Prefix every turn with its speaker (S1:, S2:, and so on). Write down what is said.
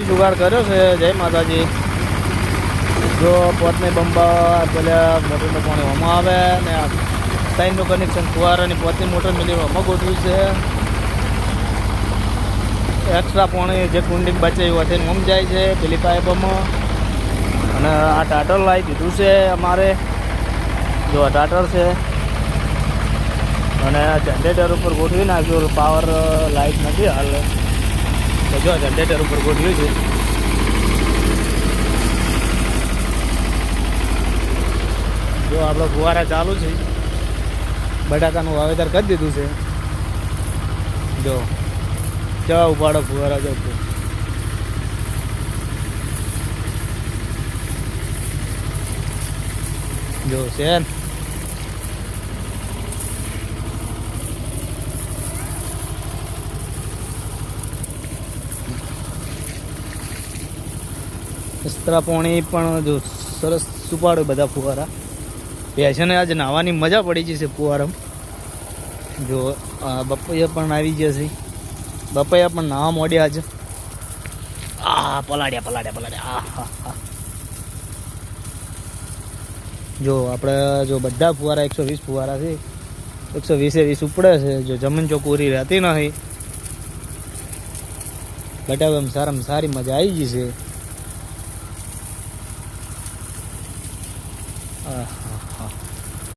S1: जुगाड़ करो से जय माता जी जो पोतने बंबा पेला मोटर में पानी होमा आवे ने साइन नो कनेक्शन फुवारानी पोतनी मोटर मिली होमा गोठव्યું છે एक्स्ट्रा पानी जे कुंडी बचे होते मम जाए છે પેલી પાઇપમાં અને આ ટાટર લાવી દીધું છે અમારે જો આ ટાટર છે અને જનરેટર ઉપર ગોઠવી નાખ્યું પાવર લાઇટ નથી હાલ તો જો જનરેટર ઉપર ગોઠવ્યું છે જો આપણો ફુવારા ચાલુ છે બટાકાનું વાવેતર કરી દીધું છે જો ચા ઉપાડો ફુવારા જો જો છે ઇસ્ત્રા પાણી પણ જો સરસ સુપાડો બધા ફુવારા પેશને આજ નાહવાની મજા પડી જશે ફુવારામાં જો બપૈયા પણ આવી જશે બપૈયા પણ નાહવા મોડ્યા આજે પલાડ્યા આ હા જો આપણે જો બધા ફુવારા 120 ફુવારા છે 120 ઉપડે છે જો જમીન ચોખ્ખી રહેતી નથી બટાકામાં સારામાં સારી મજા આવી જશે